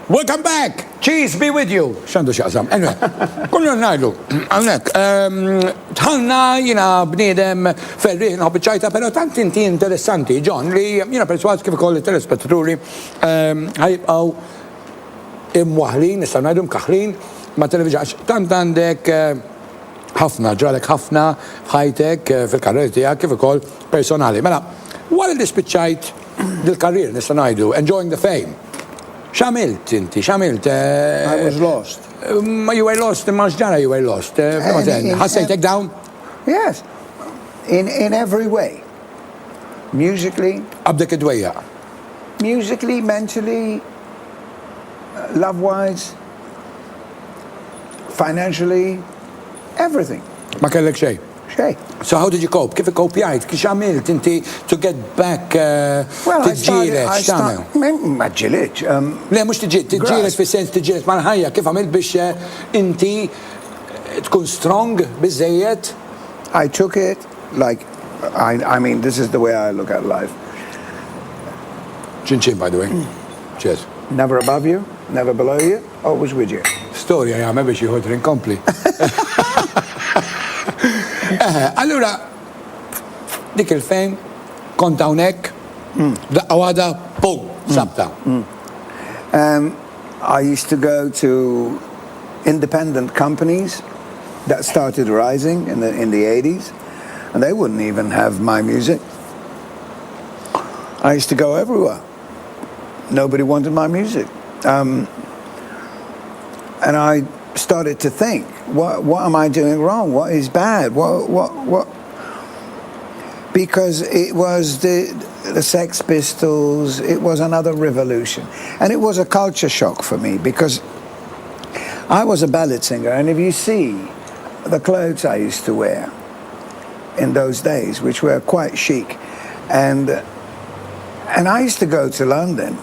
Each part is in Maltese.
Welcome back! Cheese be with you! Xandu xaqsam. Anyway, kullu najlu, għawnek, tħalna jina bniedem ferriħ nħobbi ċajta, pero tant inti interessanti, John, li jina perswas kif kolli telespettaturi ħajibqaw imwaħlin, nistaw najdu mkaħlin ma' televizjon, tant għandek ħafna, ġralek ħafna ħajtek fil-karrier tijak kif ukoll personali. Mela, wara li spiċċajt dil-karrier nistaw najdu, enjoying the fame. Xamilt inti, xamilt? I was lost. You were lost, maġġara you were lost. Ħassejtek down? Yes, in every way. Musically. Abdek id-dwejja. Musically, mentally, love-wise, financially, everything. Ma kellek xej? Xej. So how did you cope? Kif ikkopjajt? Kif xamilt inti to get back tiġġielet? Ma ġilet. Le, mux tiġġielet fis-sens tiġġielet mal-ħajja. Kif għamilt biex inti tkun strong bizzejiet? I took it like, I mean, this is the way I look at life. Chin, by the way. Cheers. Never above you, never below you, always with you. Storja jgħame biex jħodri inkompli. Allura, dik il-fejn, kont hawnhekk, daqqa waħda, pum, sabta. I used to go to independent companies that started rising in the 80s, and they wouldn't even have my music. I used to go everywhere. Nobody wanted my music. And I started to think, what am I doing wrong? What is bad? What? Because it was the Sex Pistols, it was another revolution. And it was a culture shock for me because I was a ballad singer, and if you see the clothes I used to wear in those days, which were quite chic, and I used to go to London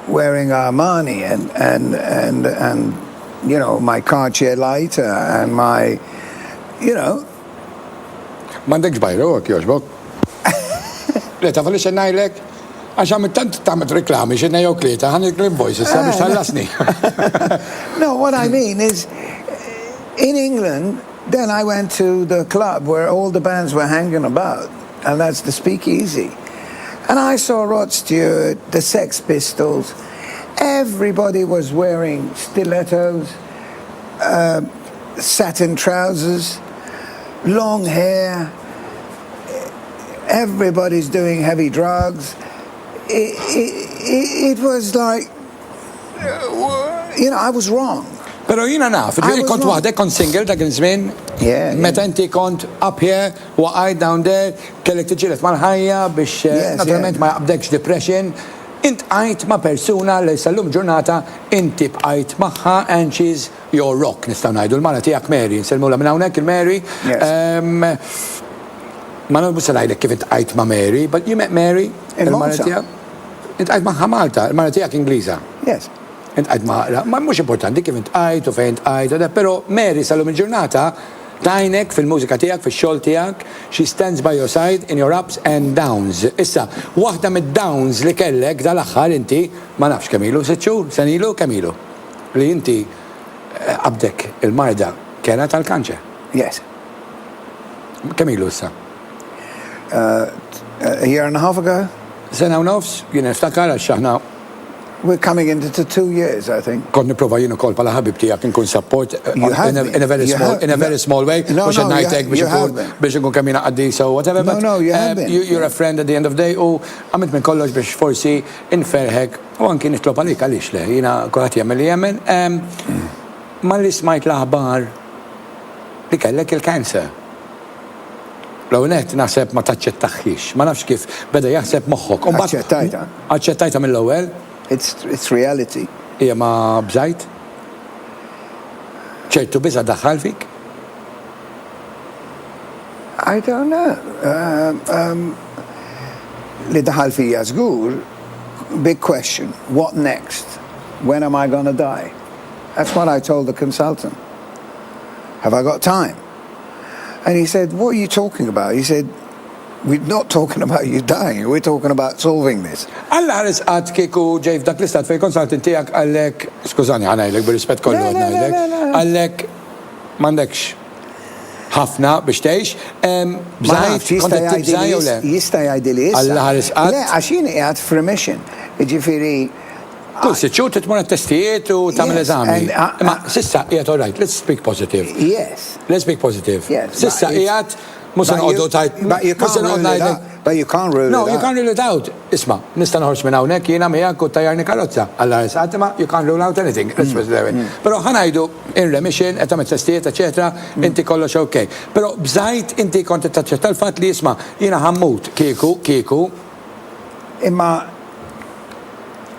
wearing Armani and you know, my Cartier lighter and my, you know. Mandekx bajru għak joġbok. Le, ta' falli xennajlek, għaxam tant tamet reklami, xenna jow klieta, għan il-Glim Voices, ta' biex tal-lasni. No, what I mean is, in England, then I went to the club where all the bands were hanging about, and that's the Speakeasy. And I saw Rod Stewart, the Sex Pistols. Everybody was wearing stilettos, satin trousers, long hair. Everybody's doing heavy drugs. It was like, you know, I was wrong. Pero jina naf, ġviri kont waħdek kont single dak il-żmien, meta inti kont up here, waqaj down there, kellek tiġilet mal-ħajja biex naturalment ma jaqbdekx depression. Int għajt ma' persuna li sallum ġurnata inti bqajt maħħa and she's your rock, nistaw najdu l-mara tijak Mary, nselmula minn hawnhekk il-Mary. Ma nolbu salajlek kif int għajt ma' Mary, but you met Mary, il-mara tijak? Int għajt maħħa Malta, il-mara tijak Ingliża. Yes. Int għajt maħra, ma mux importanti kif int għajt u fejn għajt, pero Mary sallum il-ġurnata tajnek fil-mużika tijak, fil-xol tijak, she stands by your side in your ups and downs. Issa, waħda mid-downs li kellek dal-axħar inti, ma nafx kamilu, setxur, sanilu, kamilu. Li inti abdek il-marda kena tal-kanċer. Yes. Kamilu issa? A year and a half ago. Sena u nofs, jina niftakar għal xaħna. We're coming into 2 years, I think. Kont niprofa jien ukoll bħala ħabib tiegħek inkun support in a very small way. Mhux ngħidlek biex inkun kemm jiena qaddis or whatever. No, you have been. You're a friend at the end of the day u għamilt minn kollox biex forsi inferħek u anki nitlob għalik għaliex le. Jiena kulħadd jagħmel li jemmen. Ma li smajt l-aħbar li kellek il-cancer. L-għonet naħseb ma taċċettaħħix. Ma nafx kif beda jaħseb moħħok. Aċċettajta. Aċċettajta mill-ewwel. It's reality. Ija ma bżajt? ċertu biża daħħal fik? I don't know. Li daħal fija żgur, big question. What next? When am I going to die? That's what I told the consultant. Have I got time? And he said, what are you talking about? He said, we're not talking about you dying, we're talking about solving this. Alla ħares għad kieku ġej f'dak l-istat fej konsultant tijak għallek, skużani għanajlek bil-rispet kollu Le, le, le, le, għanajlek, le. għallek mandekx ħafna biex teħx, bżajt, kontet tibżaj u le? Jista jgħidili issa. Alla ħares għad? Le, għaxin jgħad f'remission. Ġifiri, Kull siċċu titmur testijiet u tamil Yes, eżami. and, Ma sissa jgħat all right, let's speak positive. yes. Let's speak positive. Yes, Sissa but it's- jgħat, musa nqoddu tajt. But you can't rule it out. But you can't rule No, it you out. can't rule it out. Isma, nista naħorġ minn hawnhekk jiena miegħek u tajjarni karozza. Alla risqat ma you can't rule out anything. Let's put it that way. Però ħanajdu in remission, qed tagħmel testijiet, eċetera, inti kollox okay. Però bżajt inti kont taċċetta l-fatt li isma' jiena ħammut kieku. Imma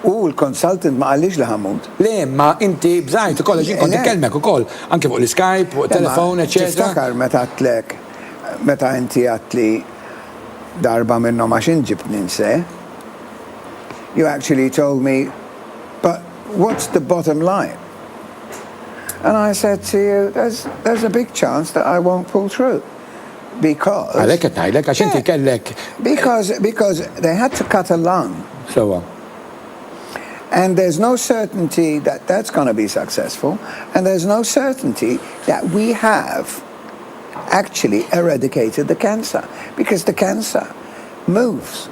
u l-consultant ma għallix li ħammut. Le, ma inti bżajt ukoll ġin kont Le. ikellmek ukoll, anke fuq l-Skype, fuq telefon, eċetera. Tiftakar meta inti għatli darba minnom għax inġib ninse, you actually told me, but what's the bottom line? And I said to you, there's a big chance that I won't pull through. Because Għalek qed ngħidlek għax inti kellek because they had to cut a lung. sewwa. And there's no certainty that that's going to be successful. And there's no certainty that we have actually eradicated the cancer. Because the cancer moves.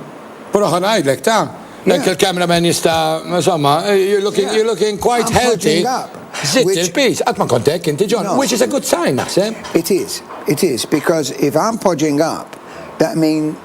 Però ħanajdlek ta' Yeah. Like il-cameraman jista' insomma, you're looking quite I'm healthy. putting up, Zitt which- il-peace, qatt ma kontek inti John, No. which is a good sign naħseb. It is, because if I'm podging up, that means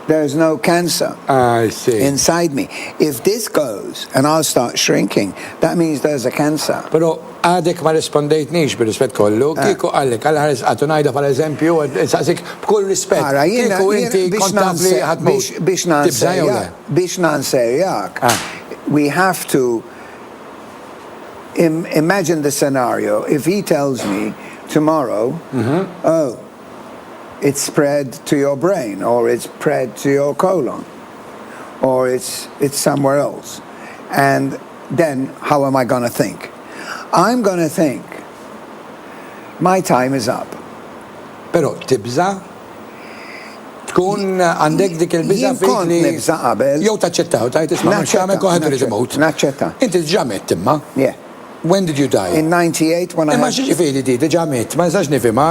there's no cancer I see. inside me. If this goes and I'll start shrinking, that means there's a cancer. Però għadek ma rispondejtniex bil-rispett kollu, kieku għallek għal-ħares għatu najda par eżempju, saqsik b'kull rispett, Ara, kieku inti kontab li ħatmux. biex nansejjak, we have to imagine the scenario. If he tells me tomorrow, oh, it's spread to your brain, or it's spread to your colon, or it's somewhere else, and then how am I going to think? I'm going to think my time is up. Però tibza, tkun għandek dik il-biza Jien fik kont li... nibża qabel. Jew taċċettaw, tajt isma' mhux jagħmel koħed irid imut. Naċċetta. Inti diġà mitt imma. Yeah. When did you die? In 98 when I Imma had... xieġifieri di diġà mitt, ma nistax nifhimha,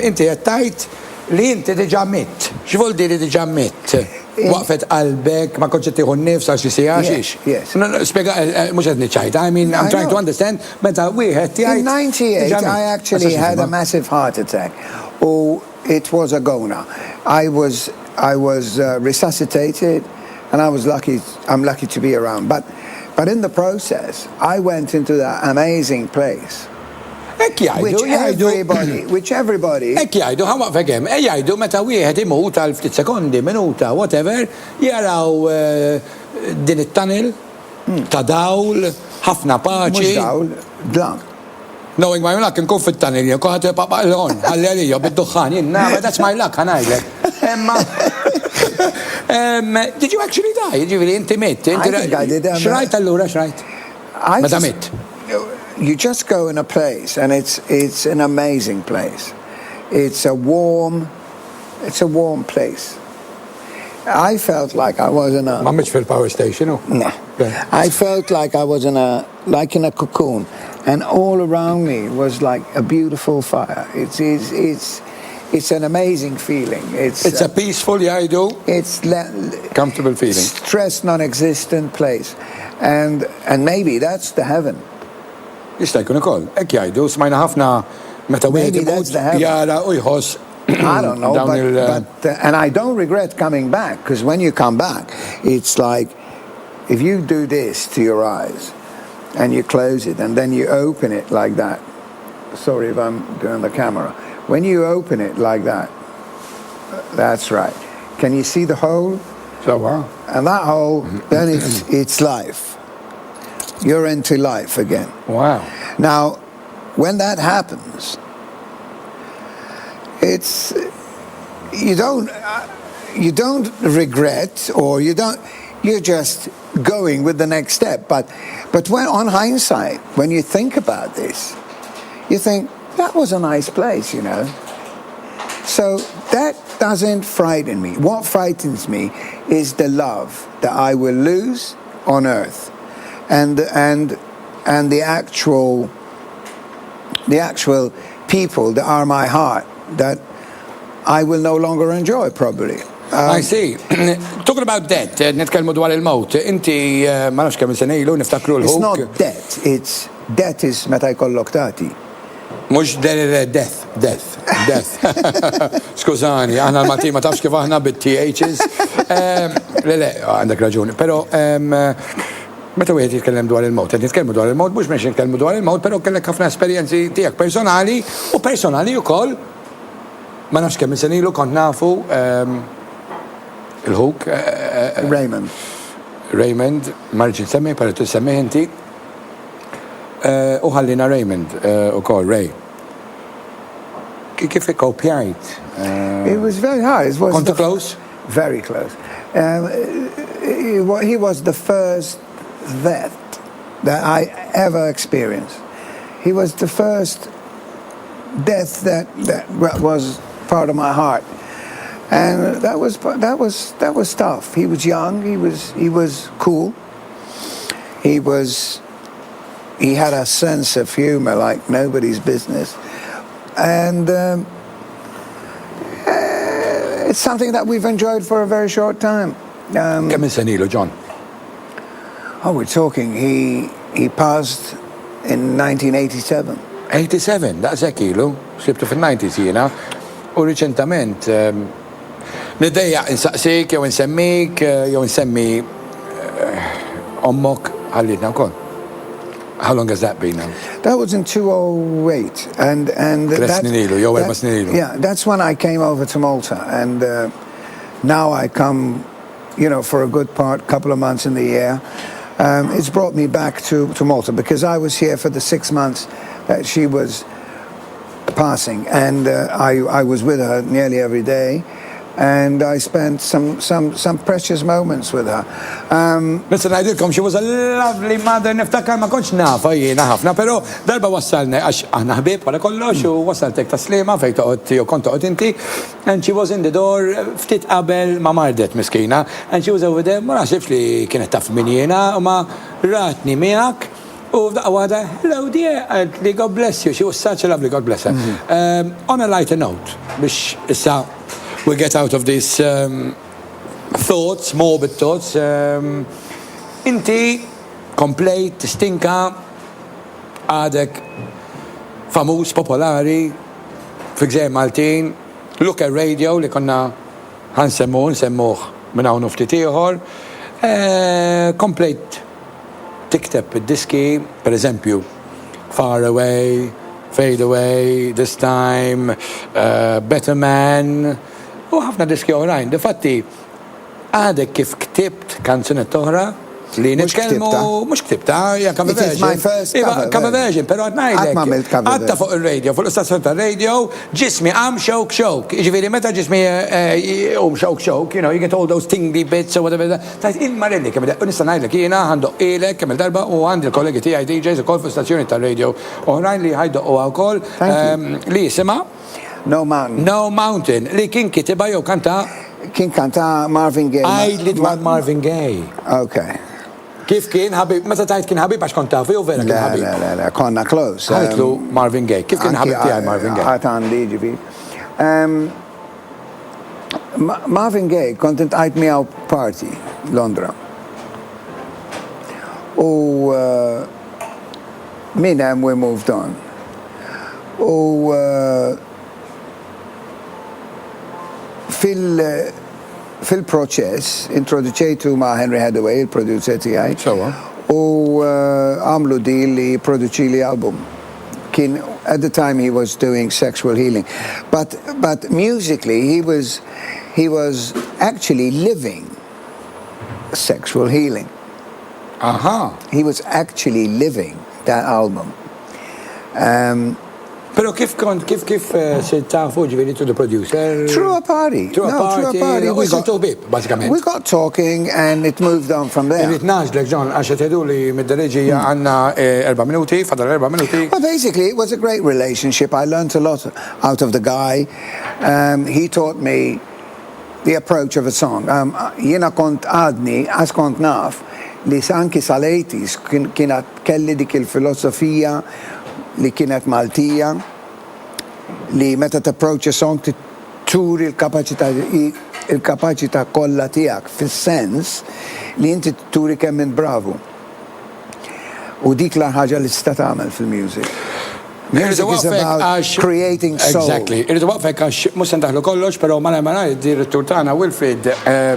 inti qed tajt li inti diġà mitt. X'vol diri diġà mitt? Waqfet qalbek, ma konċet tieħu nnifs għal xi sija xiex. Yes. Spjega mhux qed niċċajta, I mean I'm trying to understand meta wieħed jgħid. In 98 I actually had a massive heart attack. Oh, it was a goner. I was resuscitated, and I'm lucky to be around. But in the process, I went into that amazing place, Ekk jgħidu, which everybody. Ekk jgħidu, ħamma fegem, jgħidu meta wieħed imut għal ftit sekondi, minuta, whatever, jaraw din it-tunnel ta' dawl, ħafna paċi. Mux dawl, dlam. Knowing my luck, nkun fit-tunnel, jgħu kħat papa l-ħon, għalli bid-duħħan, jinna, but that's my luck, ħanajlek. Did you actually die? Ġiviri, inti mitt. I think I did. Xrajt allura, xrajt? Meta mitt? You just go in a place, and it's an amazing place. It's a warm place. I felt like I was in a... Ma mitx fil-power station, u? Nah. I felt like I was in a cocoon, and all around me was like a beautiful fire. It's an amazing feeling. It's a peaceful, jgħidu, It's comfortable feeling. stress non-existent place, and maybe that's the heaven. Jista' jkun ukoll. Ekk jgħidu, smajna ħafna meta wieħed Maybe that's imut the heaven. jara u jħoss I don't know, dawn but and I don't regret coming back, because when you come back, it's like if you do this to your eyes and you close it and then you open it like that. Sorry if I'm doing the camera. When you open it like that, that's right. Can you see the hole? So, wow. And that hole, then it's life. You're into life again. Wow. Now, when that happens, it's you don't regret, or you're just going with the next step. But when on hindsight, when you think about this, you think that was a nice place, you know. So doesn't frighten me. What frightens me is the love that I will lose on earth, and the actual people that are my heart that I will no longer enjoy probably. I see. Talking about death, nitkellmu dwar il-mowt, inti ma nafx kemm sena ilu niftakru It's l-ħuk. not death is meta jkollok tagħti. Mhux death. Skużani, aħna l-Malti ma tafx kif aħna bit-THs. Le, għandek raġuni. Però meta wieħed jitkellem dwar il-mowt, qed nitkellmu dwar il-mowt, mhux biex nitkellmu dwar il-mowt, però kellek ħafna esperjenzi tiegħek personali u personali wkoll. Ma nafx kemm sena ilu kont nafu il-ħuk. Raymond, marġi semmi, pero tu semmi inti. Uħallina Raymond, ukoll, Ray. Kif ikkopjajt? It was very hard. Kontu close? Very close. He was the first death that I ever experienced. He was the first death that was part of my heart, and that was tough. He was young. He was cool. He had a sense of humor like nobody's business, and it's something that we've enjoyed for a very short time. Kemm senilu, John? We're talking. He passed in 1987. 87, daqshekk ilu, sibtu fil-90s jiena, u riċentament niddejja insaqsik, jew insemmik, jew nsemmi ommok ħallitna wkoll. How long has that been now? That was in 2008, and yeah, that's when I came over to Malta, and now I come, for a good couple of months in the year. It's brought me back to Malta because I was here for the 6 months that she was passing, and I was with her nearly every day, and I spent some precious moments with her. Mr. Najdilkom, she was a lovely mother, niftakar ma konċ nafa jiena ħafna, pero darba wassalna, għax aħna ħbib wara kollox, u wassaltek taslima fejn toqgħod jew kont toqgħod inti, and she was in the door ftit qabel ma mardet miskina, and she was over there, ma naħsibx li kienet taf min jiena, u ma ratni miegħek. Oh, hello dear, God bless you. She was such a lovely, God bless her. On a lighter note, biex issa we get out of these thoughts, morbid thoughts. Inti komplejt, tistinka, għadek famuż, popolari, fi Gżejjer Maltin, Luka Radio li konna nsemmuh minn hawn ftit ieħor, komplejt tikteb id-diski, per eżempju, Far Away, Fade Away, This Time, Better Man, u ħafna diski oħrajn. Difatti, għadek kif ktibt kanzunet oħra, li nitkellmu, mux ktibta, hija cover version. It is my first cover version, pero għadnajdek. Għadta fuq il-radio, fuq l-istazzjon tal-radio, ġismi għam xok. Ġiviri, meta ġismi xok, you get all those tingly bits or whatever. Tajt, il-marelli, kemm nista' ngħidlek jiena għandu ilek kemm il-darba u għandi l-kollegi tiegħi DJs ukoll fuq stazzjoni tal-radio oħrajn li ħajdoqgħu wkoll li jisimha No Mountain. No Mountain, li kien kitibha jew kanta? Kien kanta Marvin Gaye. Għajdli dwar Marvin Gaye. Okay. Kif kien ħabib, meta tajt kien ħabib għax kont tafu jew vera kien ħabib? Le, konna close. Ħajtlu Marvin Gaye. Kif kien ħabib tiegħi Marvin Gaye? Ħatan li ġifi. Marvin Gaye kont intqajt miegħu party Londra. U minn hemm we moved on. U fil-proċess introduċejtu ma' Henry Hathaway, il-producer tiegħi. U għamlu deal li produċi li album. At the time he was doing sexual healing. But musically he was actually living sexual healing. He was actually living that album. Pero kif se tafu ġiviri to the producer? Through a party. Through a party. We got talking and it moved on from there. Irrit naġlek, John, għaxa tedu li mid-dereġija għanna 4 minuti, fadal 4 minuti. Well, basically, it was a great relationship. I learned a lot out of the guy. He taught me the approach of a song. Jiena kont għadni, għas kont naf, li anki sal-80s kienet kelli dik il-filosofija li kienet Maltija, li meta t-approach a song turi il-kapacità kollha tiegħek fis-sens li inti turi kemm int bravu. U dik l ħaġa li tista' tagħmel fil-music. Music is about creating soul. Exactly. Irridu waqfek għax mus ndaħlu kollox, pero malaj id-direttur tagħna Wilfried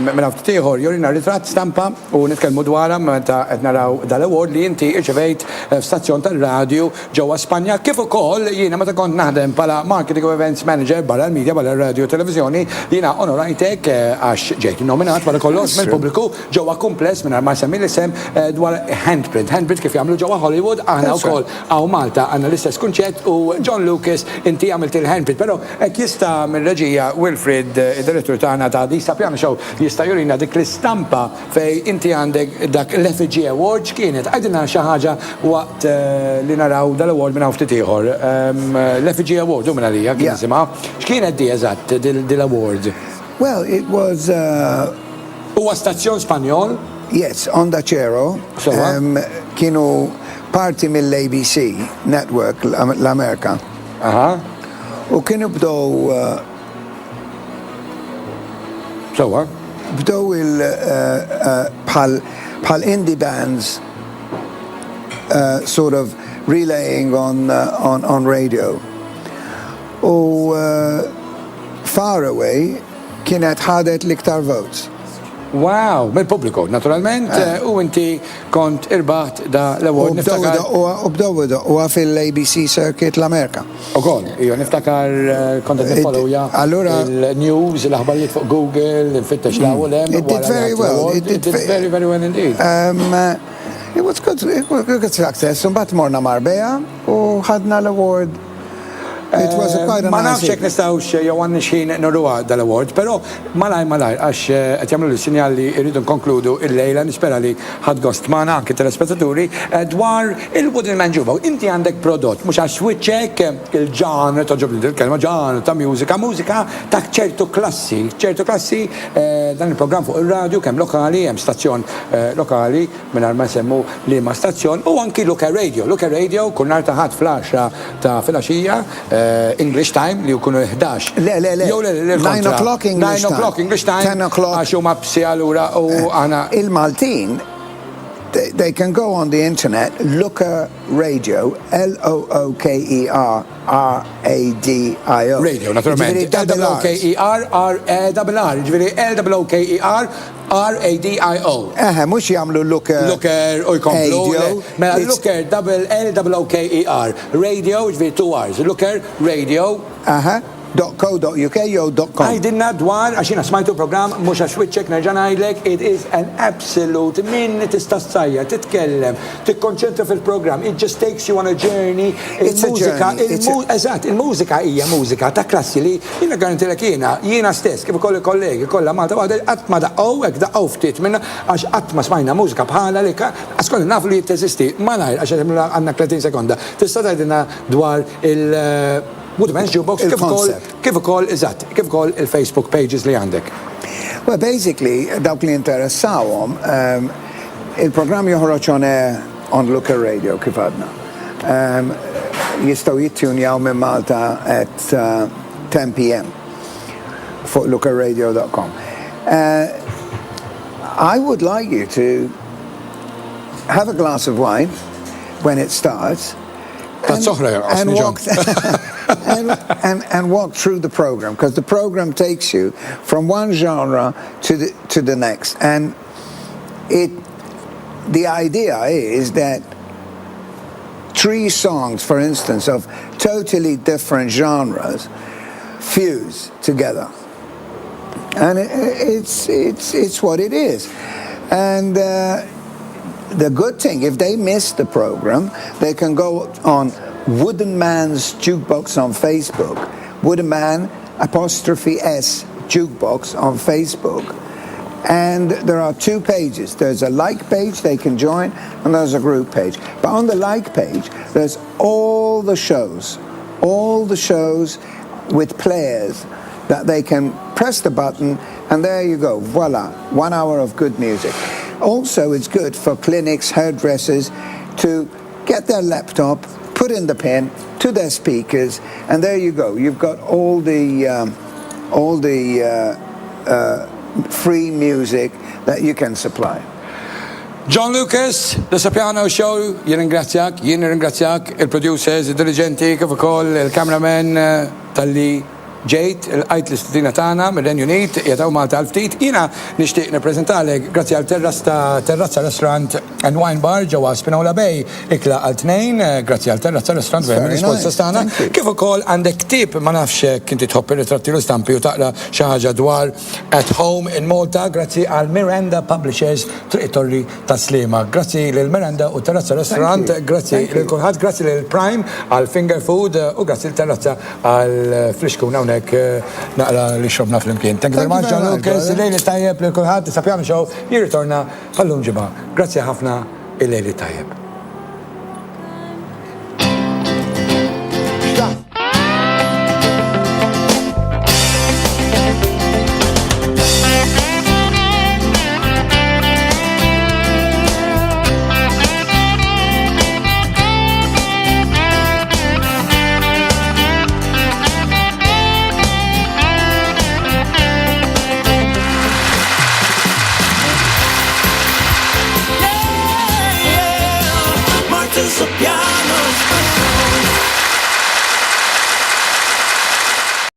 minn hawn ieħor jorina ritratt stampa u nitkellmu dwarha meta qed naraw dal-award li inti irċevejt f'stazzjon tar-radju ġewwa Spanja kif ukoll jiena meta kont naħdem bħala marketing of events manager barra l-medja barra r-radju u televiżjoni jiena onorajtek għax ġejt nominat wara kollox mill-pubbliku ġewwa kumpless mingħajr ma semmi l-isem dwar handprint kif jagħmlu ġewwa Hollywood aħna wkoll hawn Malta għandna l-istess kunċett u John Lucas inti għamilt il-handprint, pero jista mill-reġija Wilfried, id-direttur tagħna ta' di Sapiano Show, jista' jurina dik l-istampa fej inti għandek dak l-FG Award x'kienet għajdina xi ħaġa waqt li naraw dal-award minn hawn ftit ieħor. L-FG Award u minn għalija kien isimha. X'kienet di eżatt dil-award? Well, it was huwa stazzjon Spanjol? Yes, Onda Cero. Kienu parti mill-ABC network l-Amerika. U kienu bdow bdow bħal indie bands sort of relaying on radio. U Far Away kienet ħadet l-iktar votes. Wow, mill-pubbliku, naturalment, u inti kont irbaħt da l-award niftakar. U bdow fil-ABC Circuit l-Amerika. U kol, niftakar kont nifollowja il-news, l-aħbarijiet fuq Google, nfittex l-awlem. It did very well. It did very, very well indeed. It was good success. Mbagħad morna Marbella u ħadna l-award. It was quite a ma nice nafx jekk nistgħux jew għandna xejn nurruha dal-award, però malaj għax qed jagħmlu l-sinjal li rridu nkonkludu il-lejla nispera li ħadd gost magħna anke telespettaturi dwar il-woodenman jukebox. Inti għandek prodott mhux għax switchek il-ġanr toġobni il-kelma ġanr ta' mużika ta' ċertu klassi dan il-programm fuq ir-radju kemm lokali hemm stazzjon lokali mingħajr ma nsemmu liema stazzjon u anki Luka Radio kull nhar ta' ħadd fl-10 ta' filgħaxija English time li jkunu 11. Le. 9 o'clock English time. 9 o'clock English time. 10 o'clock. Għax huma b'sija u għana. Il-Maltin, they can go on the internet, Luka Radio, L-O-O-K-E-R-R-A-D-I-O. Radio, naturalment. L-O-K-E-R-R-A-D-I-O. Ġviri L-O-K-E-R-R-A-D-I-O. Mux jamlu Luker u jkomplu. Mela Luker L-O-K-E-R. Radio, ġviri 2 hours. Luker Radio. .co.uk jew .com. Għajdinna dwar, għaxina smajtu program, mux għax witċek nerġan għajdlek, it is an absolute, minn tista' s-sajja, titkellem, tikkonċentra fil-program, it just takes you on a journey. Il-mużika hija mużika ta' klassi li jina garantilek jiena stess, kif ukoll kollegi, kollha Malta għadel qatt ma daqqgħu ftit minna għax qatt ma smajna mużika bħala li għaskolli nafu li jitteżisti, malajr għax għandna 30 sekonda. Tista' tgħidilna dwar Woodenman's Jukebox kif ukoll il-Facebook pages li għandek. Well, basically, dawk li interessawhom, il-programm joħroġ on Luka Radio kif għadna. Jistgħu jittunjaw minn Malta at 10 p.m. fuq lukaradio.com. I would like you to have a glass of wine when it starts. And walk through the program, because the program takes you from one genre to the next, and the idea is that 3 songs, for instance, of totally different genres fuse together, and it's what it is. And the good thing, if they miss the program, they can go on Woodenman's Jukebox on Facebook, Woodenman 'S Jukebox on Facebook, and there are 2 pages. There's a like page they can join, and there's a group page. But on the like page, there's all the shows with players that they can press the button And there you go, voila, 1 hour of good music. Also, it's good for clinics, hairdressers to get their laptop, put in the pin to their speakers, and there you go. You've got all the free music that you can supply. John Lucas, The Sapiano Show, jien ringrazzjak, il-producers, il-dirigenti, kif ukoll il-cameraman tal-li ġejt il-qajt l-istutina tagħna mir-Renju Unit, jataw Malta għal-ftit. Jiena nixtieq nippreżentalek grazzi għal terrazza restaurant and wine bar ġewwa Spinola Bay, ikla għal tnejn, grazzi għal terrazza restaurant fejn l-isponsors tagħna. Kif ukoll għandek ktieb ma nafx kinti tħobb ir-ritratti u stampi u taqra xi ħaġa dwar At Home in Malta, grazzi għal Miranda Publishers Triq Torri ta' Sliema. Grazzi lil Miranda u terrazza restaurant, grazzi lil kulħadd, grazzi lil Prime għal finger food u grazzi l terrazza għal Flixkuna naqra li xobna fl-imkien. Thank you very much, John Lucas. Il-lejli tajjeb li kulħadd, Sapiano Show, jirritorna għallum ġimgħa. Grazzi ħafna, il-lejli tajjeb. Sapiano.